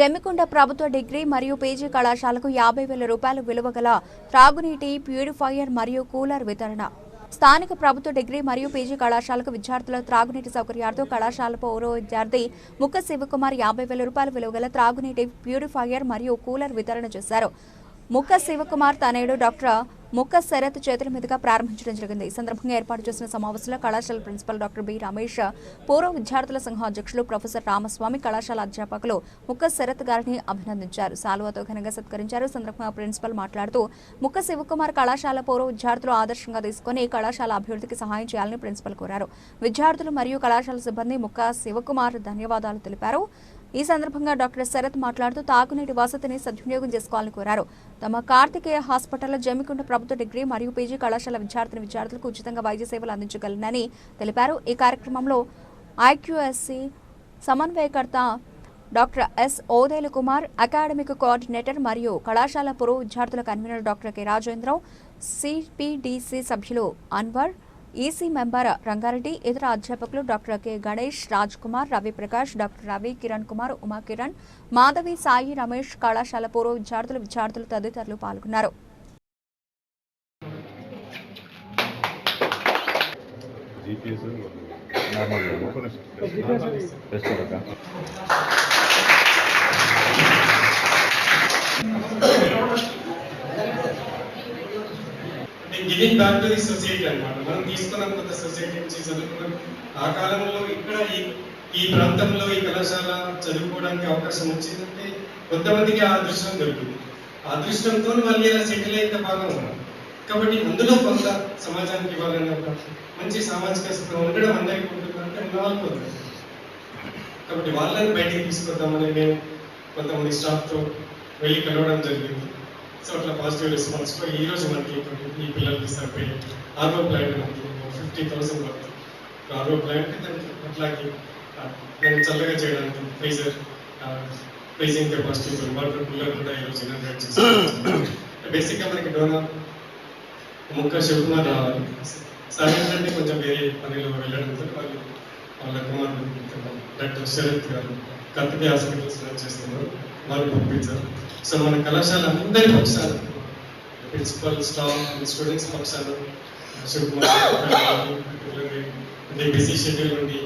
జమ్మికుంట ప్రభుత్వ డిగ్రీ మరియు పీజీ కళాశాలకు 50,000 రూపాయల విలువ గల త్రాగునీటి ప్యూరిఫైయర్ మరియు కూలర్ వితరణ. స్థానిక ప్రభుత్వ డిగ్రీ మరియు పీజీ కళాశాలకు విద్యార్థుల త్రాగునీటి సౌకర్యార్థం కళాశాల పౌర విద్యార్థి ముక్క శివకుమార్ 50,000 రూపాయల విలువ గల త్రాగునీటి ప్యూరిఫైయర్ మరియు కూలర్ వితరణ చేశారు. ముక్క శివకుమార్ తనయుడు డాక్టర్ ముక్క శరత్ చేతుల మీదుగా ప్రారంభించడం జరిగింది. ఈ సందర్భంగా ఏర్పాటు చేసిన సమావేశంలో కళాశాల ప్రిన్సిపల్ డాక్టర్ బి రమేష్, పూర్వ విద్యార్థుల సంఘం అధ్యక్షులు ప్రొఫెసర్ రామస్వామి, కళాశాల అధ్యాపకులు ముక్క శరత్ గారిని అభినందించారు. శాలువాతో ఘనంగా సత్కరించారు. సందర్భంగా ప్రిన్సిపల్ మాట్లాడుతూ ముక్క శివకుమార్ కళాశాల పూర్వ విద్యార్థులు ఆదర్శంగా తీసుకుని కళాశాల అభివృద్ధికి సహాయం చేయాలని ప్రిన్సిపల్ కోరారు. విద్యార్థులు మరియు కళాశాల సిబ్బంది ముక్క శివకుమార్ ధన్యవాదాలు తెలిపారు. ఈ సందర్భంగా డాక్టర్ శరత్ మాట్లాడుతూ తాగునీటి వసతిని సద్వినియోగం చేసుకోవాలని కోరారు. తమ కార్తికేయ హాస్పిటల్లో జమ్మికుంట ప్రభుత్వ డిగ్రీ మరియు పీజీ కళాశాల విద్యార్థులకు ఉచితంగా వైద్య సేవలు అందించగలనని తెలిపారు. ఈ కార్యక్రమంలో ఐక్యూఎస్సీ సమన్వయకర్త doctor yes Odelu Kumar, academic coordinator మరియు కళాశాల పూర్వ విద్యార్థుల కన్వీనర్ డాక్టర్ కె రాజేంద్రరావు, సిపిడిసి సభ్యులు అన్వర్, ఈసీ మెంబర్ రంగారెడ్డి, ఇతర అధ్యాపకులు doctor K Ganesh, Raj Kumar, Ravi Prakash, doctor Ravi, Kiran Kumar, Uma Kiran, Madhavi, Sai, Ramesh, కళాశాల పూర్వ విద్యార్థులు తదితరులు పాల్గొన్నారు. Giving back to the society అన్నమాట. మనం తీసుకున్నాం కొత్త సొసైటీ నుంచి చదువుకున్నాం. ఆ కాలంలో ఇక్కడ ఈ ప్రాంతంలో ఈ కళాశాల చదువుకోవడానికి అవకాశం వచ్చిందంటే కొంతమందికి ఆ అదృష్టం దొరికింది. ఆ అదృష్టంతో మళ్ళీ ఇలా సెటిల్ అయితే బాగా ఉన్నాం. కాబట్టి అందులో కొంత సమాజానికి ఇవ్వాలనే ఒక మంచి సామాజిక స్థితి ఉండడం అందరికీ ఉంటుందంటే ఉన్న వాళ్ళకు ఉంటుంది. కాబట్టి వాళ్ళని బయటికి తీసుకొద్దామని నేను కొంతమంది స్టాఫ్తో వెళ్ళి కలవడం జరిగింది. సో అట్లా పాజిటివ్ రెస్పాన్స్తో ఈరోజు మనకి ఈ పిల్లలకి సరిపోయి ఆర్ఓ ప్లాంట్ మనకి 50,000 వరకు ఆర్ఓ ప్లాంట్, దానికి అట్లాగే దాన్ని చల్లగా చేయడానికి ఫ్రీజింగ్ కెపాసిటీ వాటర్ కూలర్ కూడా ఈరోజు ఇనాగ్రేట్ చేస్తాం. బేసిక్గా మనకి డోనర్ ముక్క శివకుమార్ రావాలి. సాయంత్రం కొంచెం వేరే పనిలో వెళ్ళడంతో వాళ్ళ కుమారుడు డాక్టర్ శరత్ గారు కార్తికేయ హాస్పిటల్స్ చేస్తున్నారు, వాళ్ళు పంపించారు. సో మన కళాశాల అందరి పక్షాలు, ప్రిన్సిపల్, స్టాఫ్, స్టూడెంట్స్ పక్షాలు అంటే బిజీ షెడ్యూల్ నుండి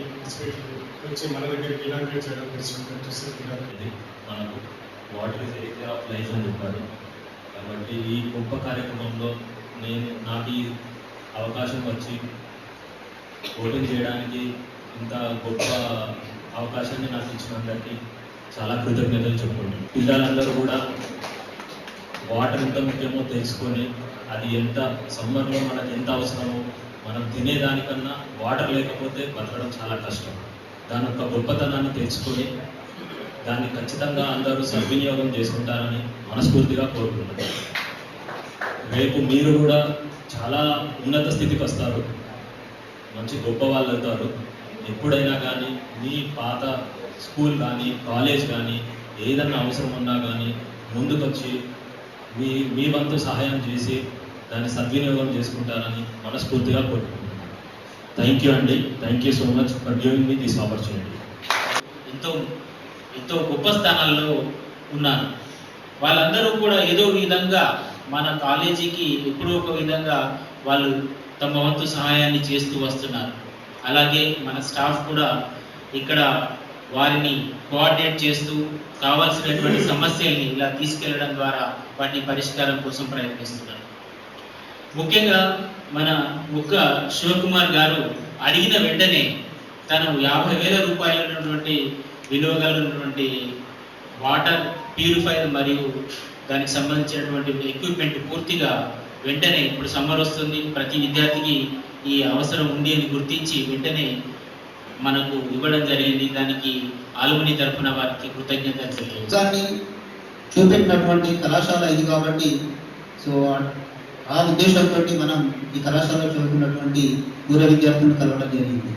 వచ్చి మన దగ్గరికి ఇనాగ్రేట్ చేయడం మనకు water is area of life అని చెప్పారు. కాబట్టి ఈ గొప్ప కార్యక్రమంలో నాకు ఈ అవకాశం వచ్చి ఓటింగ్ చేయడానికి ఇంత గొప్ప అవకాశాన్ని నాకు ఇచ్చిన అందరికీ చాలా కృతజ్ఞతలు చెప్పుకుంటున్నాను. పిల్లలందరూ కూడా వాటర్ ఎంత ముఖ్యమో తెలుసుకొని అది ఎంత సమ్మర్లో మనకు ఎంత అవసరమో, మనం తినేదానికన్నా వాటర్ లేకపోతే బతకడం చాలా కష్టం. దాని యొక్క గొప్పతనాన్ని తెలుసుకొని దాన్ని ఖచ్చితంగా అందరూ సద్వినియోగం చేసుకుంటారని మనస్ఫూర్తిగా కోరుకుంటున్నాను. రేపు మీరు కూడా చాలా ఉన్నత స్థితికి వస్తారు, మంచి గొప్ప వాళ్ళు అవుతారు. ఎప్పుడైనా కానీ మీ పాత స్కూల్ కానీ కాలేజ్ కానీ ఏదన్నా అవసరం ఉన్నా కానీ ముందుకొచ్చి మీ వంతు సహాయం చేసి దాన్ని సద్వినియోగం చేసుకుంటారని మనస్ఫూర్తిగా కోరుకుంటున్నాను. థ్యాంక్ యూ అండి. Thank you so much for giving me this opportunity. ఎంతో గొప్ప స్థానాల్లో ఉన్నారు. వాళ్ళందరూ కూడా ఏదో విధంగా మన కాలేజీకి ఎప్పుడో ఒక విధంగా వాళ్ళు తమ వంతు సహాయాన్ని చేస్తూ వస్తున్నారు. అలాగే మన స్టాఫ్ కూడా ఇక్కడ వారిని కోఆర్డినేట్ చేస్తూ కావాల్సినటువంటి సమస్యల్ని ఇలా తీసుకెళ్లడం ద్వారా వాటిని పరిష్కారం కోసం ప్రయత్నిస్తున్నారు. ముఖ్యంగా మన ముక్క శివకుమార్ గారు అడిగిన వెంటనే తను 50,000 రూపాయలైనటువంటి విలువ కలిగినటువంటి వాటర్ ప్యూరిఫైయర్ మరియు దానికి సంబంధించినటువంటి ఎక్విప్మెంట్ పూర్తిగా వెంటనే, ఇప్పుడు సమ్మర్ వస్తుంది, ప్రతి విద్యార్థికి ఈ అవసరం ఉంది అని గుర్తించి వెంటనే మనకు ఇవ్వడం జరిగింది. దానికి ఆలుమని తరఫున వారికి కృతజ్ఞతలు తెలియజేస్తాను. చూపెట్టినటువంటి కళాశాల ఇది కాబట్టి సో ఆ ఉద్దేశంతో మనం ఈ కళాశాలలో చదువుకున్నటువంటి పూర్వ విద్యార్థులను కలవడం జరిగింది.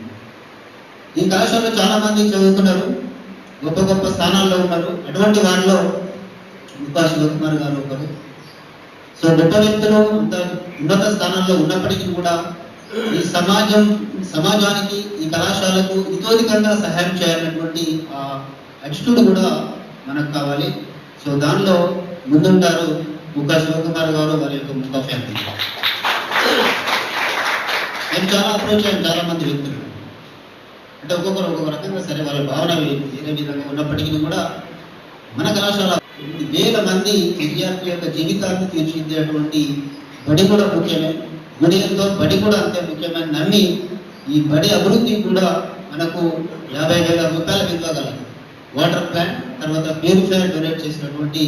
ఈ కళాశాలలో చాలా మంది చదువుతున్నారు, గొప్ప గొప్ప స్థానాల్లో ఉన్నారు. అటువంటి వారిలో ముక్కా శివకుమార్ గారు ఒకరు. సో గొప్ప వ్యక్తులు అంత ఉన్నత స్థానాల్లో ఉన్నప్పటికీ కూడా ఈ సమాజానికి ఈ కళాశాలకు ఇతోధికంగా సహాయం చేయాలన్నటువంటి అటిట్యూడ్ కూడా మనకు కావాలి. సో దానిలో ముందుంటారు ముక్కా శివకుమార్ గారు, వారి యొక్క ముక్కా ఫ్యామిలీ. నేను చాలా అప్రోచ్ అయ్యాను చాలా మంది వ్యక్తులు, అంటే ఒక్కొక్కరు ఒక్కొక్క రకంగా సరే వాళ్ళ భావన వేరే విధంగా ఉన్నప్పటికీ కూడా మన కళాశాల వేల మంది విద్యార్థుల యొక్క జీవితాలను తీర్చిదిద్దేటువంటి బడి కూడా ముఖ్యమే, గుడి ఎంతో బడి కూడా అంతే ముఖ్యమని నమ్మి ఈ బడి అభివృద్ధి కూడా మనకు 50,000 రూపాయల విలువ గల వాటర్ ప్లాంట్, తర్వాత ప్యూరిఫైయర్ డొనేట్ చేసినటువంటి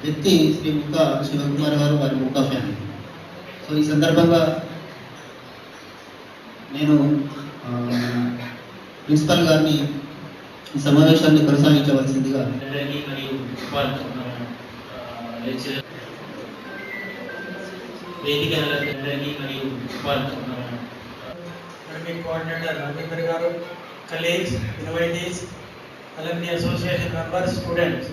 వ్యక్తి శ్రీ ముక్కా శివకుమార్ గారు, వారి ముక్కా ఫ్యామిలీ. సో ఈ సందర్భంగా నేను ప్రిన్సిపల్ గారిని ఈ సమావేశాన్ని కొనసాగించవలసిందిగా కోఆర్డినేటర్ రాజేందర్ గారు, colleagues, invitees, alumni association members, students.